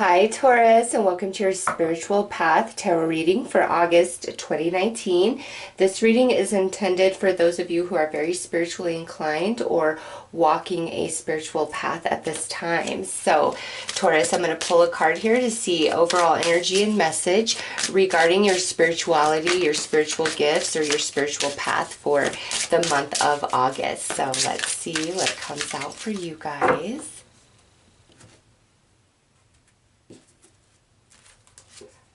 Hi Taurus, and welcome to your Spiritual Path Tarot reading for August 2019. This reading is intended for those of you who are very spiritually inclined or walking a spiritual path at this time. So Taurus, I'm going to pull a card here to see overall energy and message regarding your spirituality, your spiritual gifts, or your spiritual path for the month of August. So let's see what comes out for you guys.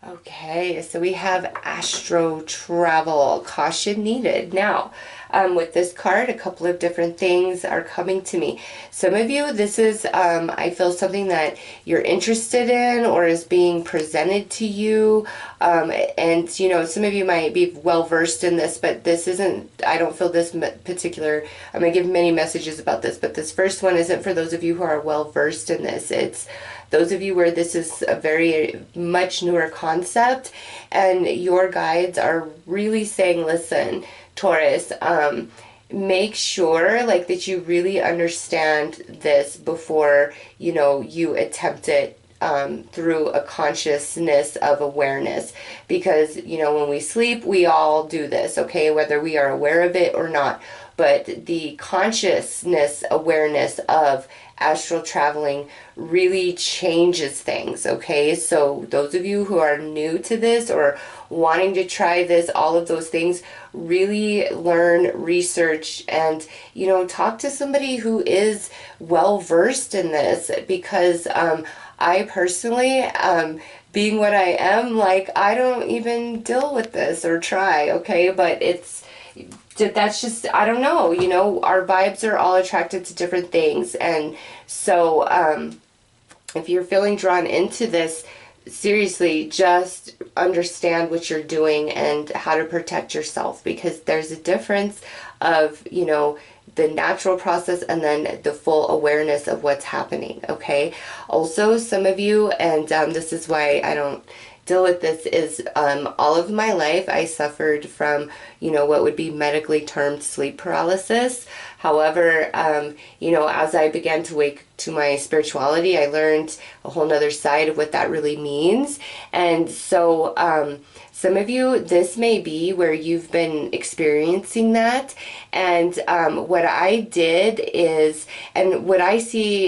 Okay, so we have Astro Travel, caution needed. Now, with this card, a couple of different things are coming to me. Some of you, this is, I feel something that you're interested in or is being presented to you. And, you know, some of you might be well-versed in this, but this isn't, I don't feel this particular, I'm going to give many messages about this, but this first one isn't for those of you who are well-versed in this. It's those of you where this is a very much newer concept and your guides are really saying, listen, Taurus, make sure like that you really understand this before, you know, you attempt it through a consciousness of awareness, because, you know, when we sleep, we all do this, okay, whether we are aware of it or not. But the consciousness awareness of astral traveling really changes things, okay? So those of you who are new to this or wanting to try this, all of those things, really learn, research, and, you know, talk to somebody who is well versed in this, because I personally, being what I am, like, I don't even deal with this or try, okay? But that's just, I don't know, you know, our vibes are all attracted to different things. And so if you're feeling drawn into this, seriously, just understand what you're doing and how to protect yourself, because there's a difference of, you know, the natural process and then the full awareness of what's happening, okay? Also, some of you, and this is why I don't deal with this, is all of my life I suffered from, you know, what would be medically termed sleep paralysis. However, you know, as I began to wake to my spirituality, I learned a whole nother side of what that really means. And so some of you, this may be where you've been experiencing that. And what I did is, and what I see,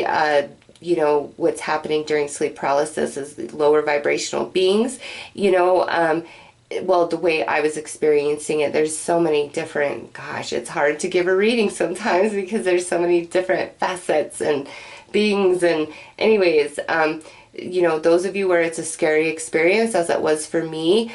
you know, what's happening during sleep paralysis is lower vibrational beings, you know, well, the way I was experiencing it, there's so many different, gosh, it's hard to give a reading sometimes because there's so many different facets and beings. And anyways, you know, those of you where it's a scary experience, as it was for me,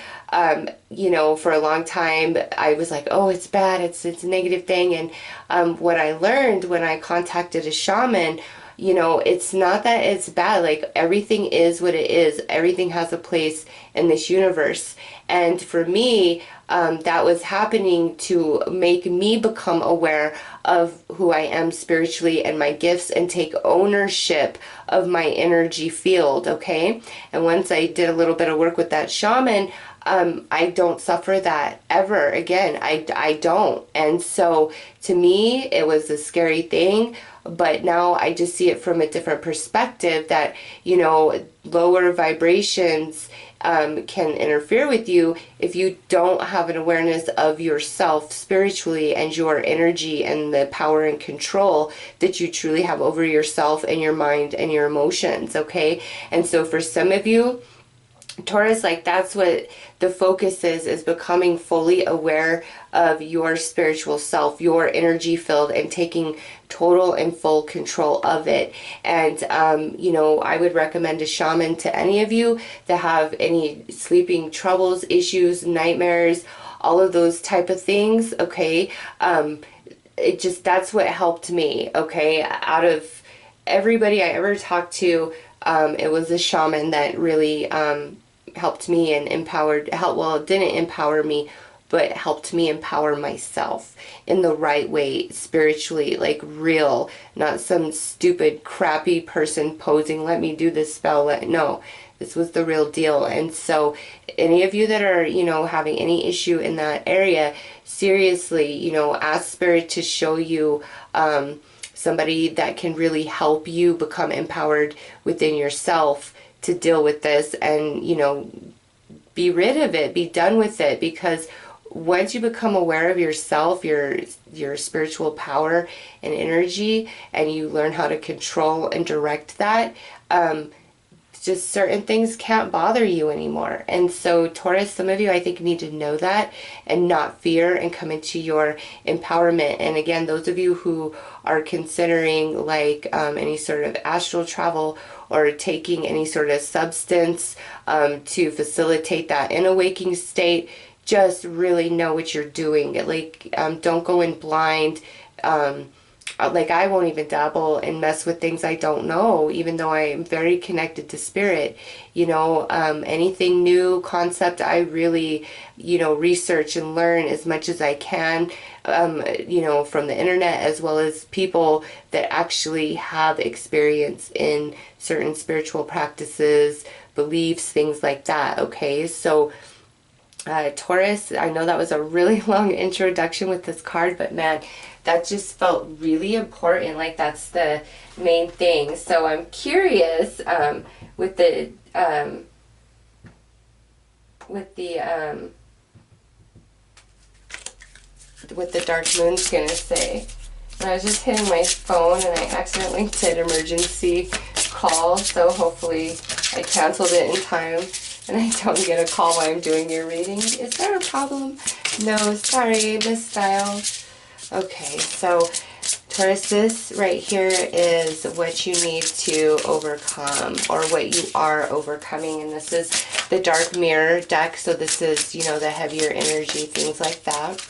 you know, for a long time, I was like, oh, it's bad, it's a negative thing. And what I learned when I contacted a shaman, you know, it's not that it's bad. Like, everything is what it is. Everything has a place in this universe. And for me, that was happening to make me become aware of who I am spiritually and my gifts and take ownership of my energy field, okay? And once I did a little bit of work with that shaman, I don't suffer that ever again. I don't. And so to me, it was a scary thing. But now I just see it from a different perspective that, you know, lower vibrations can interfere with you if you don't have an awareness of yourself spiritually and your energy and the power and control that you truly have over yourself and your mind and your emotions, okay? And so for some of you, Taurus, like, that's what the focus is becoming fully aware of your spiritual self, your energy field, and taking total and full control of it. And, you know, I would recommend a shaman to any of you that have any sleeping troubles, issues, nightmares, all of those type of things, okay? It just, that's what helped me, okay? Out of everybody I ever talked to, it was a shaman that really helped me and well, it didn't empower me, but helped me empower myself in the right way, spiritually, like real, not some stupid, crappy person posing, let me do this spell. No, this was the real deal. And so any of you that are, you know, having any issue in that area, seriously, you know, ask Spirit to show you somebody that can really help you become empowered within yourself to deal with this and, you know, be rid of it, be done with it, because once you become aware of yourself, your spiritual power and energy, and you learn how to control and direct that, just certain things can't bother you anymore. And so Taurus, some of you I think need to know that and not fear and come into your empowerment. And again, those of you who are considering like any sort of astral travel or taking any sort of substance to facilitate that in waking state, just really know what you're doing. Like don't go in blind. Like I won't even dabble and mess with things I don't know, even though I am very connected to spirit. You know, anything new concept, I really, you know, research and learn as much as I can, you know, from the internet, as well as people that actually have experience in certain spiritual practices, beliefs, things like that. Okay, so Taurus, I know that was a really long introduction with this card, but man, that just felt really important. Like that's the main thing. So I'm curious with the what the dark moon's gonna say. And I was just hitting my phone and I accidentally did emergency call, so hopefully I canceled it in time and I don't get a call while I'm doing your reading. Is there a problem? No, sorry, misdialed. Okay, so Taurus, this right here is what you need to overcome, or what you are overcoming, and this is the Dark Mirror deck, so this is, you know, the heavier energy, things like that.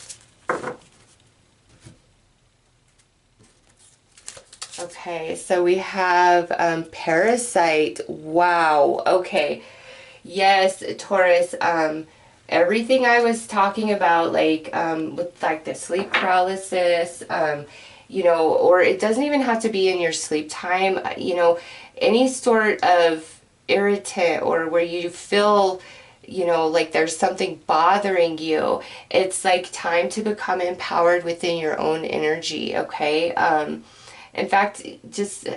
Okay, so we have Parasite. Wow, okay. Yes, Taurus, everything I was talking about, like with like the sleep paralysis, you know, or it doesn't even have to be in your sleep time, you know, any sort of irritant or where you feel, you know, like there's something bothering you, it's like time to become empowered within your own energy. Okay, in fact, just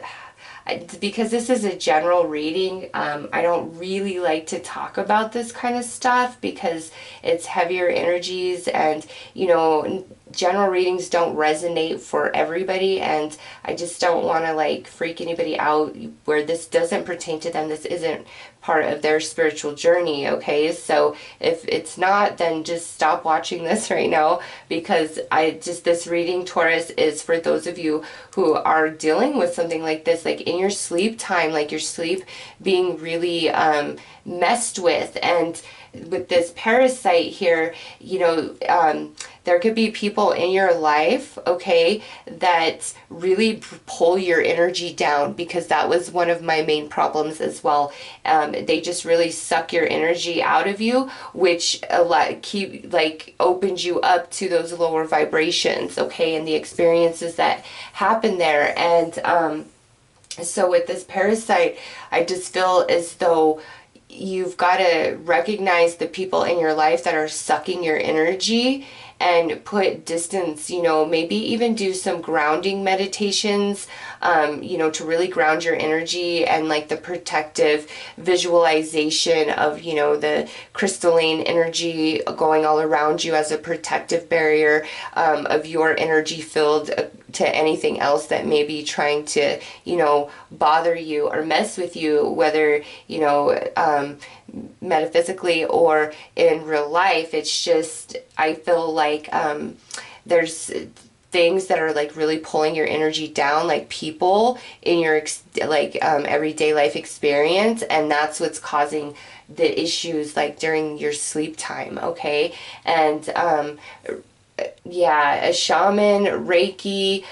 because this is a general reading, I don't really like to talk about this kind of stuff because it's heavier energies, and you know, general readings don't resonate for everybody, and I just don't want to like freak anybody out where this doesn't pertain to them. This isn't part of their spiritual journey. Okay, so if it's not, then just stop watching this right now, because this reading, Taurus, is for those of you who are dealing with something like this, like in your sleep time, like your sleep being really messed with. And with this parasite here, you know, there could be people in your life, okay, that really pull your energy down, because that was one of my main problems as well. They just really suck your energy out of you, which opens you up to those lower vibrations, okay, and the experiences that happen there. And so with this parasite, I just feel as though you've got to recognize the people in your life that are sucking your energy and put distance, you know, maybe even do some grounding meditations, you know, to really ground your energy, and like the protective visualization of, you know, the crystalline energy going all around you as a protective barrier of your energy field to anything else that may be trying to, you know, bother you or mess with you, whether, you know, metaphysically or in real life. It's just, I feel like there's things that are like really pulling your energy down, like people in your everyday life experience, and that's what's causing the issues like during your sleep time. Okay, and yeah, a shaman, Reiki,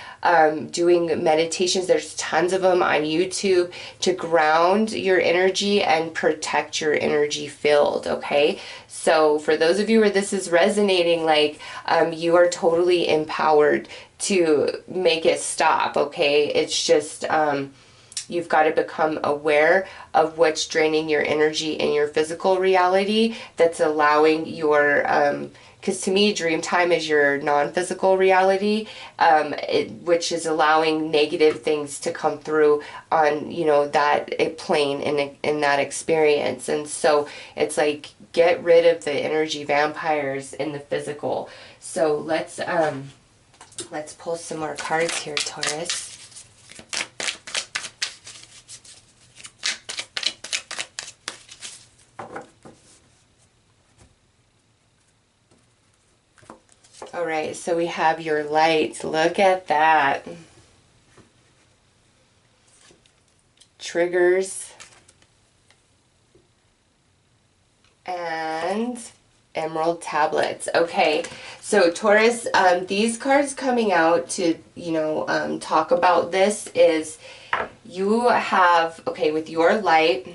doing meditations. There's tons of them on YouTube to ground your energy and protect your energy field. Okay, so for those of you where this is resonating, like you are totally empowered to make it stop. Okay, it's just you've got to become aware of what's draining your energy in your physical reality that's allowing your, because to me, dream time is your non-physical reality, which is allowing negative things to come through on, you know, that plane in that experience. And so it's like, get rid of the energy vampires in the physical. So let's pull some more cards here, Taurus. All right, so we have your light. Look at that. Triggers. And emerald tablets. Okay, so Taurus, these cards coming out to, you know, talk about this is you have, okay, with your light,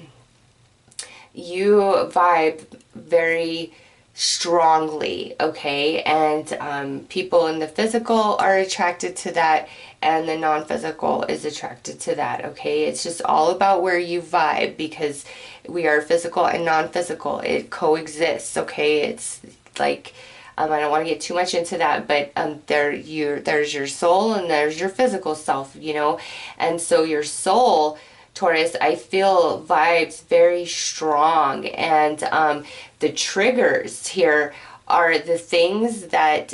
you vibe very strongly, okay, and people in the physical are attracted to that, and the non-physical is attracted to that, okay. It's just all about where you vibe, because we are physical and non-physical. It coexists, okay. It's like, I don't want to get too much into that, but there's your soul and there's your physical self, you know. And so your soul, Taurus, I feel vibes very strong, and the triggers here are the things that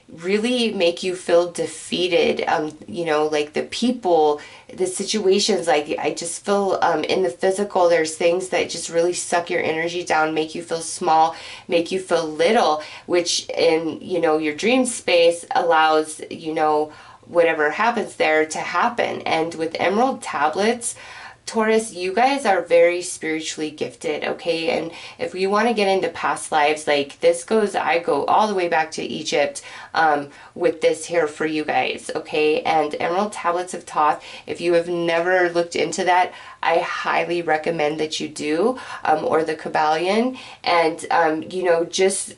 really make you feel defeated. You know, like the people, the situations, like I just feel in the physical, there's things that just really suck your energy down, make you feel small, make you feel little, which in, you know, your dream space allows, you know, whatever happens there to happen. And with emerald tablets, Taurus, you guys are very spiritually gifted, okay? And if we want to get into past lives, like this goes, I go all the way back to Egypt with this here for you guys, okay? And Emerald Tablets of Thoth, if you have never looked into that, I highly recommend that you do, or the Kabbalion, and, you know, just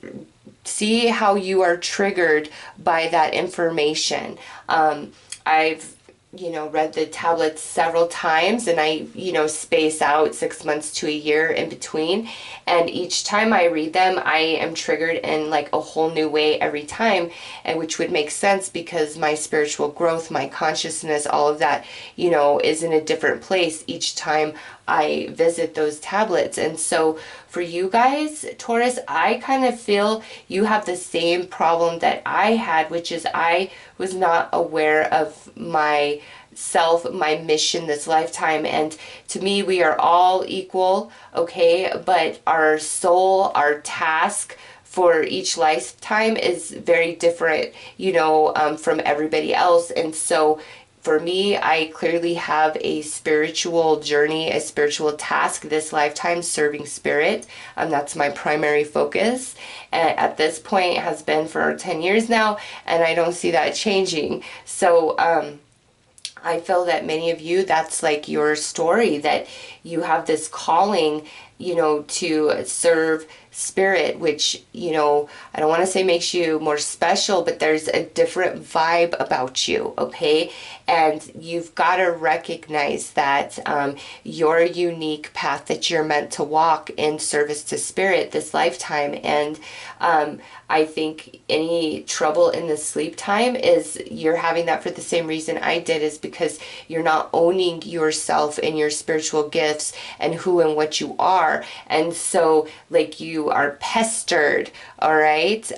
see how you are triggered by that information. I've, you know, read the tablets several times, and I, you know, space out 6 months to a year in between, and each time I read them I am triggered in like a whole new way every time, and which would make sense because my spiritual growth, my consciousness, all of that, you know, is in a different place each time I visit those tablets. And so for you guys, Taurus, I kind of feel you have the same problem that I had, which is I was not aware of my self, my mission this lifetime. And to me, we are all equal, okay? But our soul, our task for each lifetime is very different, you know, from everybody else. And so for me, I clearly have a spiritual journey, a spiritual task this lifetime, serving spirit. That's my primary focus. And at this point, it has been for 10 years now, and I don't see that changing. So I feel that many of you, that's like your story, that you have this calling, you know, to serve spirit, which, you know, I don't want to say makes you more special, but there's a different vibe about you, okay? And you've got to recognize that your unique path that you're meant to walk in service to spirit this lifetime. And I think any trouble in the sleep time is you're having that for the same reason I did, is because you're not owning yourself and your spiritual gifts and who and what you are. And so like you are pestered, all right?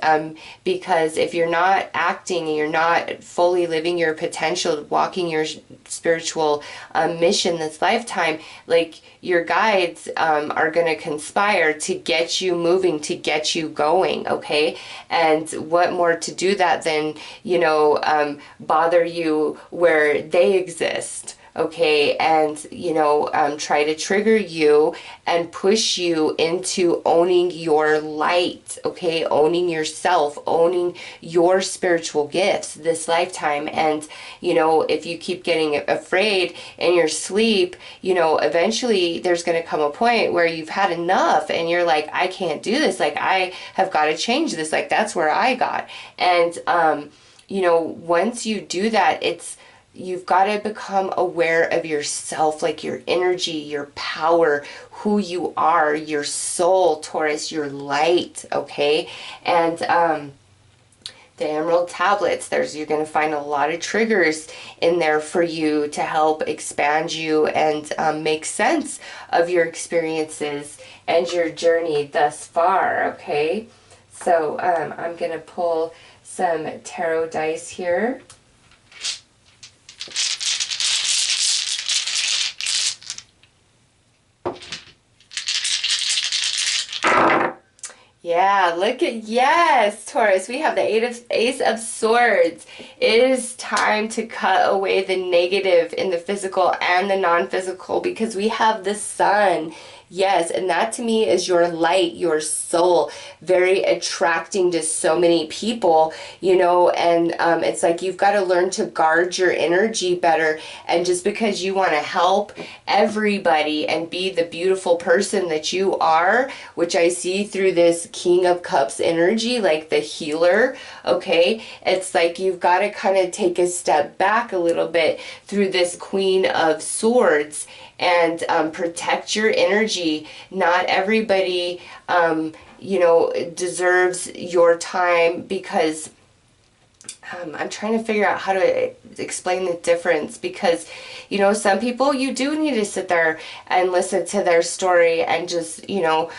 Because if you're not acting and you're not fully living your potential, walking your spiritual mission this lifetime, like your guides are going to conspire to get you moving, to get you going, okay? And what more to do that than, you know, bother you where they exist, okay? And, you know, try to trigger you and push you into owning your light, okay? Owning yourself, owning your spiritual gifts this lifetime. And, you know, if you keep getting afraid in your sleep, you know, eventually there's going to come a point where you've had enough and you're like, I can't do this. Like, I have got to change this. Like, that's where I got. And, you know, once you do that, it's you've got to become aware of yourself, like your energy, your power, who you are, your soul, Taurus, your light, okay? And the emerald tablets, you're going to find a lot of triggers in there for you to help expand you and make sense of your experiences and your journey thus far, okay? So I'm going to pull some tarot dice here. Yeah, look at, yes, Taurus, we have the Ace of Swords. It is time to cut away the negative in the physical and the non-physical because we have the sun. Yes, and that to me is your light, your soul, very attracting to so many people, you know, and it's like you've got to learn to guard your energy better. And just because you want to help everybody and be the beautiful person that you are, which I see through this King of Cups energy, like the healer, okay, it's like you've got to kind of take a step back a little bit through this Queen of Swords and protect your energy. Not everybody, you know, deserves your time because I'm trying to figure out how to explain the difference because, you know, some people you do need to sit there and listen to their story and just, you know,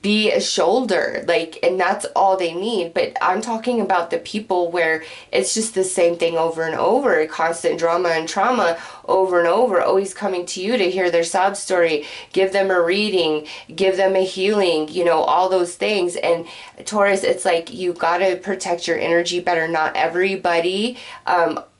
be a shoulder, like, and that's all they need. But I'm talking about the people where it's just the same thing over and over, constant drama and trauma over and over, always coming to you to hear their sob story, give them a reading, give them a healing, you know, all those things. And Taurus, it's like you got to protect your energy better. Not everybody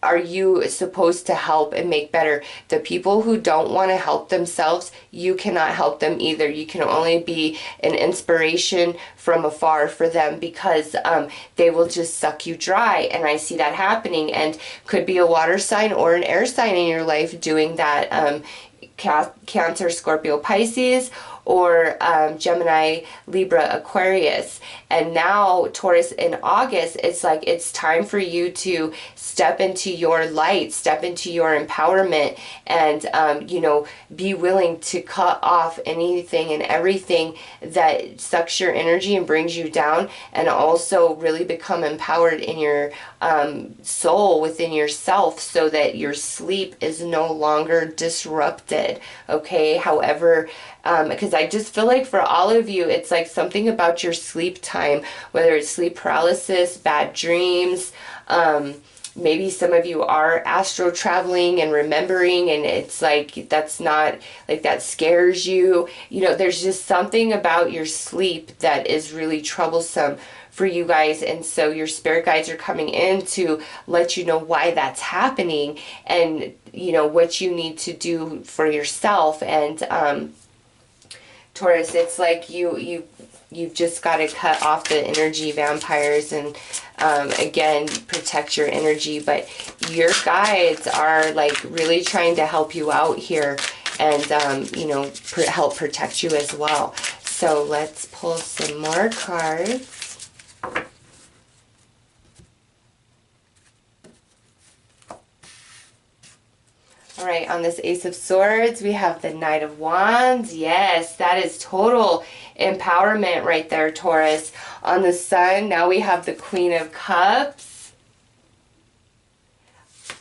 are you supposed to help and make better. The people who don't want to help themselves, you cannot help them either. You can only be an inspiration from afar for them because they will just suck you dry. And I see that happening, and could be a water sign or an air sign in your life doing that. Cancer, Scorpio, Pisces, or Gemini, Libra, Aquarius. And now, Taurus, in August, it's like it's time for you to step into your light, step into your empowerment, and, you know, be willing to cut off anything and everything that sucks your energy and brings you down, and also really become empowered in your soul within yourself so that your sleep is no longer disrupted, okay? However, because I just feel like for all of you, it's like something about your sleep time, whether it's sleep paralysis, bad dreams, maybe some of you are astro traveling and remembering, and it's like that's not, like, that scares you. You know, there's just something about your sleep that is really troublesome for you guys, and so your spirit guides are coming in to let you know why that's happening and, you know, what you need to do for yourself. And Taurus, it's like you've just got to cut off the energy vampires and again, protect your energy. But your guides are like really trying to help you out here and you know, help protect you as well. So let's pull some more cards. All right, on this Ace of Swords, we have the Knight of Wands. Yes, that is total empowerment right there, Taurus. On the Sun, now we have the Queen of Cups.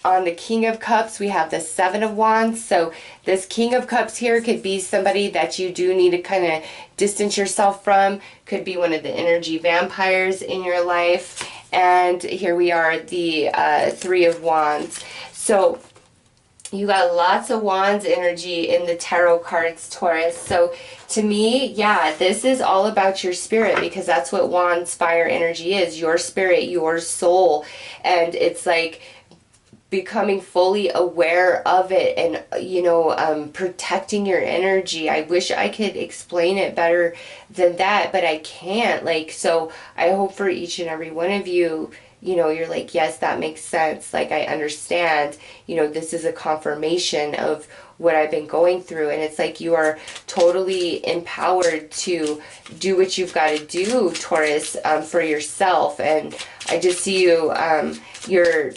On the King of Cups, we have the Seven of Wands. So this King of Cups here could be somebody that you do need to kind of distance yourself from. Could be one of the energy vampires in your life. And here we are, the Three of Wands. So you got lots of Wands energy in the tarot cards, Taurus. So to me, yeah, this is all about your spirit, because that's what Wands fire energy is, your spirit, your soul. And it's like becoming fully aware of it and, you know, protecting your energy. I wish I could explain it better than that, but I can't. Like, so I hope for each and every one of you, you know, you're like, yes, that makes sense. Like, I understand, you know, this is a confirmation of what I've been going through. And it's like you are totally empowered to do what you've got to do, Taurus, for yourself. And I just see you, you're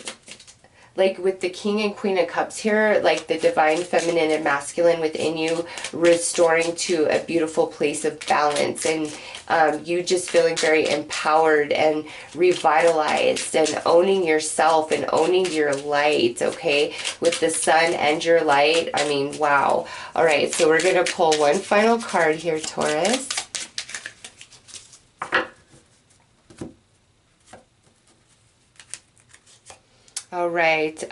like with the King and Queen of Cups here, like the divine feminine and masculine within you restoring to a beautiful place of balance, and you just feeling very empowered and revitalized and owning yourself and owning your light, okay? With the sun and your light, I mean, wow. All right, so we're going to pull one final card here, Taurus. All right,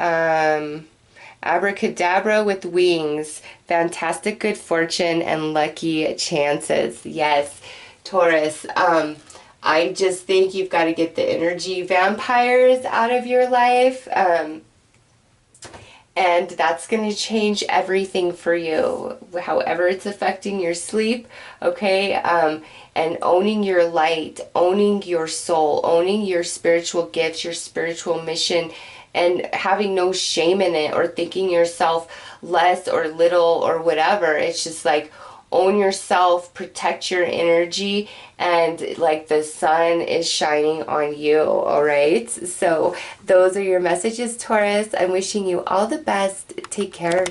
abracadabra with wings, fantastic good fortune, and lucky chances. Yes, Taurus, I just think you've got to get the energy vampires out of your life, and that's going to change everything for you, however it's affecting your sleep, okay? And owning your light, owning your soul, owning your spiritual gifts, your spiritual mission, and having no shame in it or thinking yourself less or little or whatever. It's just like, own yourself, protect your energy, and like the sun is shining on you, all right? So those are your messages, Taurus. I'm wishing you all the best. Take care.